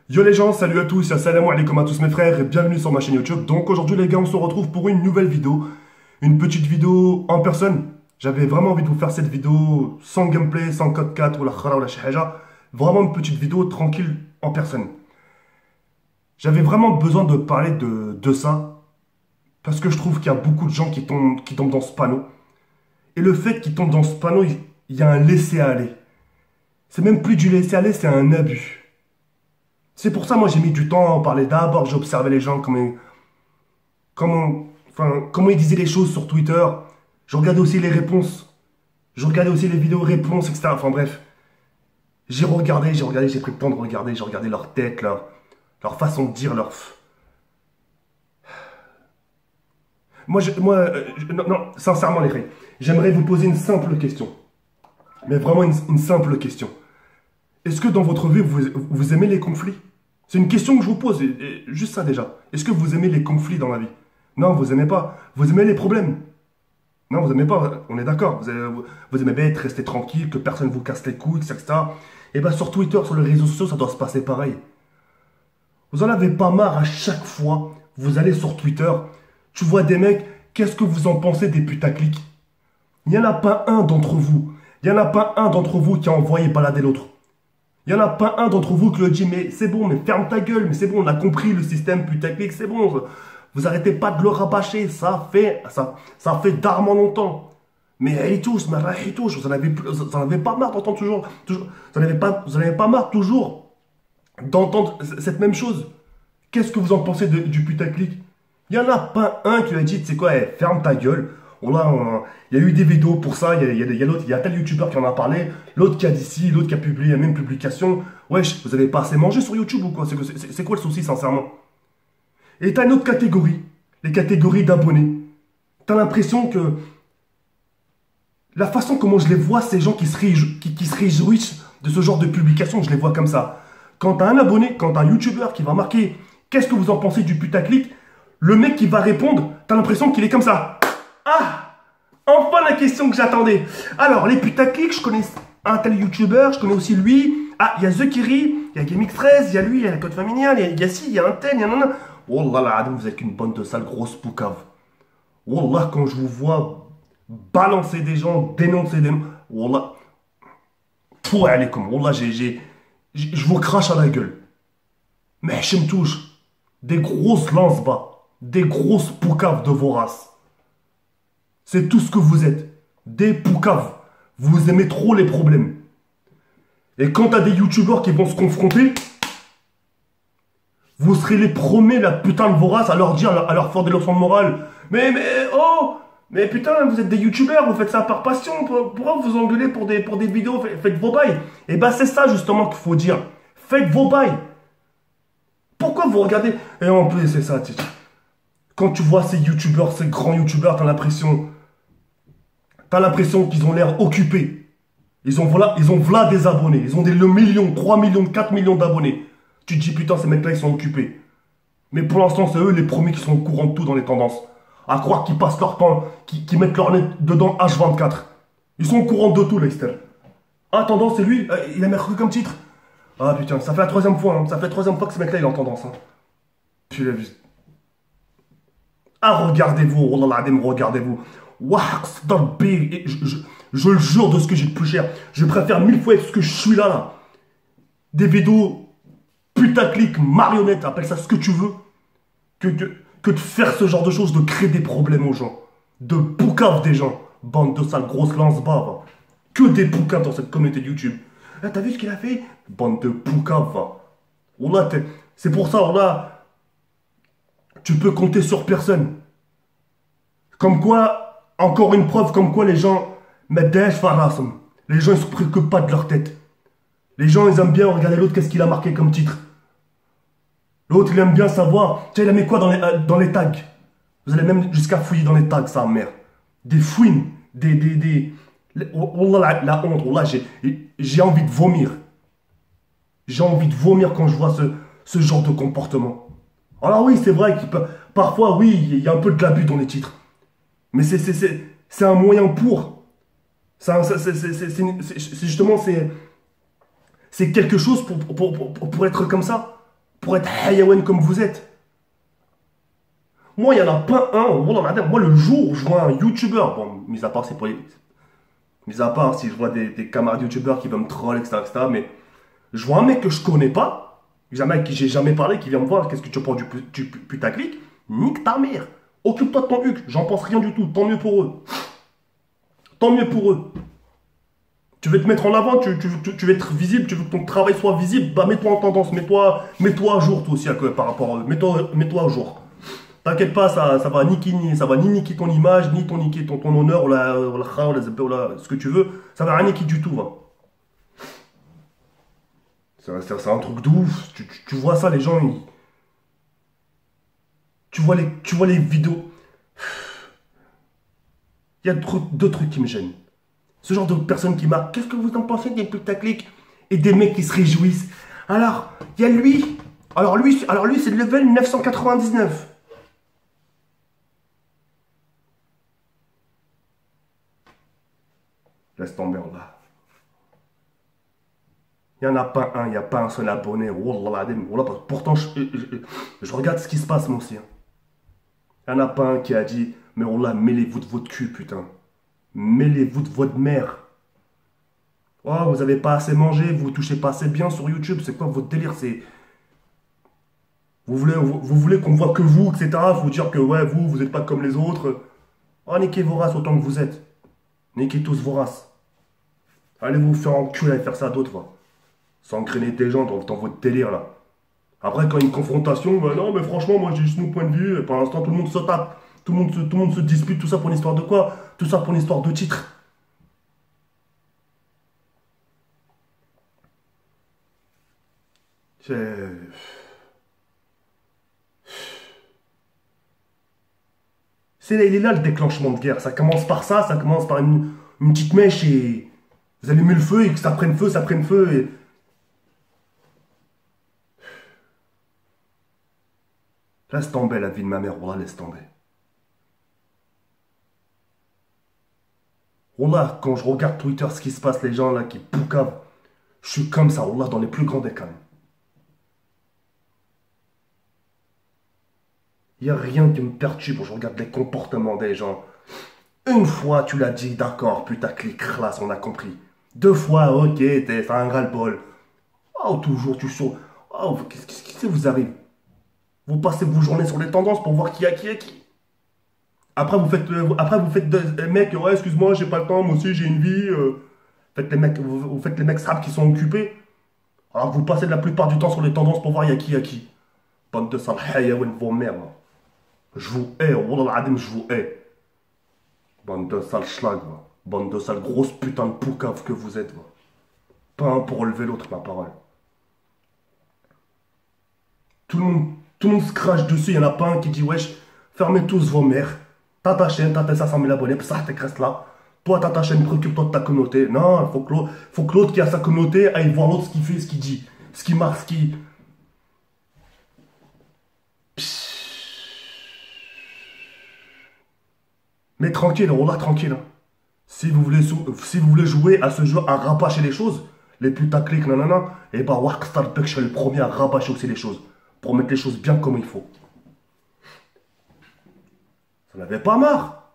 Yo les gens, salut à tous, assalamu alaikum à tous mes frères et bienvenue sur ma chaîne YouTube. Donc aujourd'hui les gars, on se retrouve pour une nouvelle vidéo, une petite vidéo en personne. J'avais vraiment envie de vous faire cette vidéo sans gameplay, sans code 4 ou la khara ou la shahaja. Vraiment une petite vidéo tranquille en personne. J'avais vraiment besoin de parler de ça parce que je trouve qu'il y a beaucoup de gens qui tombent dans ce panneau. Et le fait qu'ils tombent dans ce panneau, il y a un laisser-aller. C'est même plus du laisser-aller, c'est un abus. C'est pour ça, moi, j'ai mis du temps à en parler. D'abord, j'ai observé les gens, comment ils disaient les choses sur Twitter. Je regardais aussi les réponses. Je regardais aussi les vidéos réponses, etc. Enfin bref. J'ai regardé, j'ai pris le temps de regarder. J'ai regardé leur tête, leur façon de dire, non, sincèrement, les frères, j'aimerais vous poser une simple question. Mais vraiment une simple question. Est-ce que dans votre vie, vous aimez les conflits? C'est une question que je vous pose, et juste ça déjà. Est-ce que vous aimez les conflits dans la vie? Non, vous aimez pas. Vous aimez les problèmes? Non, vous aimez pas, on est d'accord. Vous aimez bien être resté tranquille, que personne vous casse les couilles, etc. Et bien sur Twitter, sur les réseaux sociaux, ça doit se passer pareil. Vous en avez pas marre à chaque fois, vous allez sur Twitter, tu vois des mecs, qu'est-ce que vous en pensez des putaclics? Il n'y en a pas un d'entre vous. Il n'y en a pas un d'entre vous qui a envoyé balader l'autre. Il n'y en a pas un d'entre vous qui le dit, mais c'est bon, mais ferme ta gueule, mais c'est bon, on a compris le système putaclic, c'est bon. Vous arrêtez pas de le rabâcher, ça fait d'armes longtemps. Mais Hitouche, vous en avez pas marre d'entendre toujours, vous en avez pas marre toujours d'entendre cette même chose. Qu'est-ce que vous en pensez du putaclic? Il n'y en a pas un qui lui a dit, tu sais quoi, ferme ta gueule. Il y a eu des vidéos pour ça, il y a tel youtubeur qui en a parlé, l'autre qui a dit ci, l'autre qui a publié la même publication. Wesh, vous avez pas assez mangé sur YouTube ou quoi? C'est quoi le souci, sincèrement? Et t'as une autre catégorie, les catégories d'abonnés. T'as l'impression que la façon comment je les vois, ces gens qui se réjouissent de ce genre de publication, je les vois comme ça. Quand t'as un abonné, quand t'as un youtubeur qui va marquer qu'est-ce que vous en pensez du putaclic, le mec qui va répondre, t'as l'impression qu'il est comme ça. Ah! Enfin la question que j'attendais. Alors, les putaclics, je connais un tel youtubeur, je connais aussi lui. Ah, il y a Zekiri, il y a GameX13, il y a lui, il y a la code familiale, il y a ci, il y a un tel, il y en a un. Wallah, la adam, vous êtes une bande de sales grosses poucaves. Wallah, quand je vous vois balancer des gens, dénoncer des gens, Wallah, pour aller comme, Wallah, je vous crache à la gueule. Mais je me touche. Des grosses lance-bas, des grosses poucaves de vos races. C'est tout ce que vous êtes. Des poucaves. Vous aimez trop les problèmes. Et quand t'as des youtubeurs qui vont se confronter, vous serez les premiers, la putain de vos races, à leur dire, à leur faire des leçons de morale. Mais putain, vous êtes des youtubeurs, vous faites ça par passion. Pourquoi vous engueulez pour des vidéos? Faites vos bails. Et bah c'est ça justement qu'il faut dire. Faites vos bails. Pourquoi vous regardez? Et en plus, c'est ça, quand tu vois ces youtubeurs, ces grands youtubeurs, t'as l'impression qu'ils ont l'air occupés. Ils ont voilà des abonnés. Ils ont le million, 3 millions, 4 millions d'abonnés. Tu te dis, putain, ces mecs-là, ils sont occupés. Mais pour l'instant, c'est eux les premiers qui sont au courant de tout dans les tendances. À croire qu'ils passent leur temps, qu'ils mettent leur nez dedans H24. Ils sont au courant de tout, Leicester. Ah, tendance, c'est lui. Il a mercredi comme titre. Ah, putain, ça fait la troisième fois. Hein. Ça fait la troisième fois que ce mec-là, il est en tendance. Hein. Tu l'as vu. Ah, regardez-vous. Oh là là, regardez-vous. Je le jure de ce que j'ai de plus cher. Je préfère 1000 fois être ce que je suis là. Des vidéos putaclic, marionnettes, appelle ça ce que tu veux, que de faire ce genre de choses, de créer des problèmes aux gens. De poucave des gens. Bande de sales grosses lance-bas. Que des poucaves dans cette communauté de YouTube. Ah, t'as vu ce qu'il a fait? Bande de poucaves. C'est pour ça, là, tu peux compter sur personne. Comme quoi, encore une preuve, comme quoi les gens mettent des farasm. Les gens, ils se préoccupent pas de leur tête. Les gens, ils aiment bien regarder l'autre, qu'est-ce qu'il a marqué comme titre. L'autre, il aime bien savoir, tiens, il a mis quoi dans les tags. Vous allez même jusqu'à fouiller dans les tags, ça, mère. Des fouines, Wallah, la honte, Wallah, j'ai envie de vomir. J'ai envie de vomir quand je vois ce genre de comportement. Alors oui, c'est vrai qu'il peut, parfois, oui, il y a un peu de l'abus dans les titres. Mais c'est un moyen pour. C'est justement, c'est quelque chose pour être comme ça. pour être hayawan comme vous êtes. Moi, il n'y en a pas un. Moi, le jour où je vois un youtubeur, bon, mis à part, c'est pour les... Mis à part si je vois des camarades youtubeurs qui veulent me troll, etc., mais je vois un mec que je connais pas, un mec qui j'ai jamais parlé, qui vient me voir, qu'est-ce que tu prends du putaclic, nique ta mère. Occupe-toi de ton huc, j'en pense rien du tout, tant mieux pour eux. Tant mieux pour eux. Tu veux te mettre en avant, tu veux être visible, tu veux que ton travail soit visible, bah mets-toi en tendance, mets-toi à jour toi aussi par rapport à eux, mets-toi à jour. T'inquiète pas, ça va ni niquer ton image, ni niquer ton honneur, ou ce que tu veux, ça va rien niquer du tout. Va. C'est un truc de ouf, tu vois ça, les gens, tu vois les vidéos. Il y a deux trucs qui me gênent. Ce genre de personnes qui marquent, qu'est-ce que vous en pensez des putaclics? Et des mecs qui se réjouissent. Alors, il y a lui. Alors lui c'est le level 999. Laisse tomber là. Il n'y en a pas un, il n'y a pas un seul abonné. Pourtant, je regarde ce qui se passe moi aussi. Il n'y en a pas un qui a dit, mais mêlez-vous de votre cul, putain. Mêlez-vous de votre mère. Oh, vous avez pas assez mangé, vous touchez pas assez bien sur YouTube, c'est quoi votre délire? C'est... Vous voulez qu'on voit que vous, etc. Vous dire que ouais, vous êtes pas comme les autres. Oh, niquez vos races autant que vous êtes. Niquez tous vos races. Allez vous faire enculer et faire ça à d'autres, va. S'engrainer des gens dans votre délire, là. Après, quand il y a une confrontation, bah non, mais franchement, moi j'ai juste mon point de vue, et pour l'instant, tout le monde se tape. Tout le monde se dispute, tout ça pour une histoire de quoi? Tout ça pour une histoire de titre. Il est là le déclenchement de guerre. Ça commence par ça, ça commence par une petite mèche et vous allumez le feu et que ça prenne feu, et... Laisse tomber la vie de ma mère, Wallah, laisse tomber. Wallah, quand je regarde Twitter, ce qui se passe, les gens là qui poucavent, je suis comme ça, Wallah, dans les plus grands des calmes. Il n'y a rien qui me perturbe, je regarde les comportements des gens. Une fois, tu l'as dit, d'accord, putaclic, classe, on a compris. Deux fois, ok, t'es un ras-le-bol. Oh, toujours, tu sors. Oh, qu'est-ce qui vous arrive? Vous passez vos journées sur les tendances pour voir qui a qui. Après, vous faites des mecs, ouais, excuse-moi, j'ai pas le temps, moi aussi, j'ai une vie. Vous faites les mecs sables qui sont occupés. Alors, vous passez la plupart du temps sur les tendances pour voir il y a qui. Bande de sales hayaouin, vos mères. Je vous hais, wallah al-adim, je vous hais. Bande de sales schlag, bande de sales grosses putains de poucaves que vous êtes. Pas un pour relever l'autre, ma parole. Tout le monde se crache dessus, il n'y en a pas un qui dit wesh, fermez tous vos mères. T'as ta chaîne, t'as tes 500 000 abonnés, ça t'es reste là. Toi, t'as ta chaîne, préoccupe-toi de ta communauté. Non, faut que l'autre qui a sa communauté aille voir l'autre ce qu'il fait, ce qu'il dit, ce qui marche, ce qui... Mais tranquille, Wallah, tranquille. Si vous voulez jouer à ce jeu à rabâcher les choses, les putaclics, nanana, et bah, Rockstar Peck, je serai le premier à rabâcher aussi les choses. Pour mettre les choses bien comme il faut. Ça n'avait pas marre.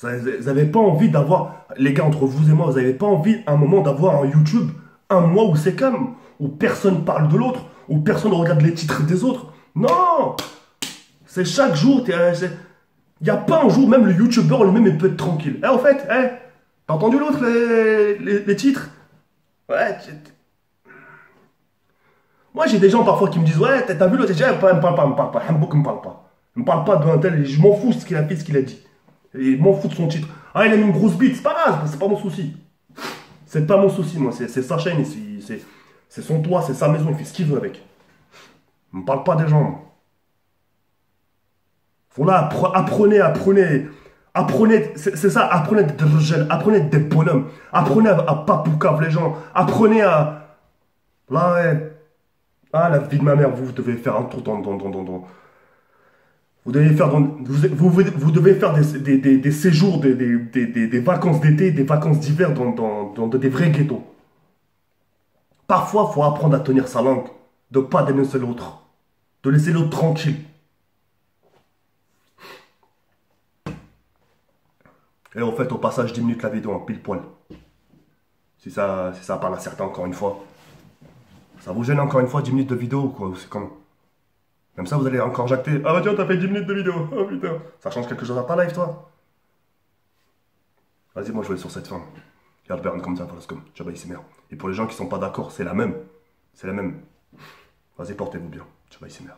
Vous n'avez pas envie d'avoir, les gars, entre vous et moi, vous n'avez pas envie à un moment d'avoir un YouTube, un mois où c'est calme, où personne parle de l'autre, où personne regarde les titres des autres. Non! C'est chaque jour, il n'y a pas un jour, même le youtubeur lui-même, il peut être tranquille. Eh, au fait, t'as entendu l'autre, les titres? Ouais, moi j'ai des gens parfois qui me disent, ouais, t'as vu l'autre, me parle pas, Hambouk me parle pas. Il me parle pas d'un tel, je m'en fous de ce qu'il a fait, ce qu'il a dit. Et je m'en fous de son titre. Ah, il a mis une grosse bite, c'est pas grave, c'est pas mon souci. C'est pas mon souci, moi, c'est sa chaîne, c'est son toit, c'est sa maison, il fait ce qu'il veut avec. Il me parle pas des gens, moi. Voilà, apprenez, c'est ça, apprenez d'être jeune, apprenez d'être bonhomme, apprenez à pas poucave les gens, apprenez à... Là, ouais. Ah, la vie de ma mère, vous devez faire un tour vous devez faire, vous devez faire des séjours, des vacances d'été, des vacances d'hiver dans des vrais ghettos. Parfois, il faut apprendre à tenir sa langue. de pas dénoncer l'autre, de laisser l'autre tranquille. Et en fait, au passage, 10 minutes la vidéo en pile poil. Si ça parle à certains, encore une fois. Ça vous gêne encore une fois 10 minutes de vidéo ou quoi? C'est comment? Même ça, vous allez encore jacter. Ah bah tiens, t'as fait 10 minutes de vidéo. Oh putain. Ça change quelque chose à ta life, toi? Vas-y, moi je vais aller sur cette fin. Regarde Berne comme ça, voilà, comme Jabba Issemer. Et pour les gens qui sont pas d'accord, c'est la même. C'est la même. Vas-y, portez-vous bien. Jabba Issemer.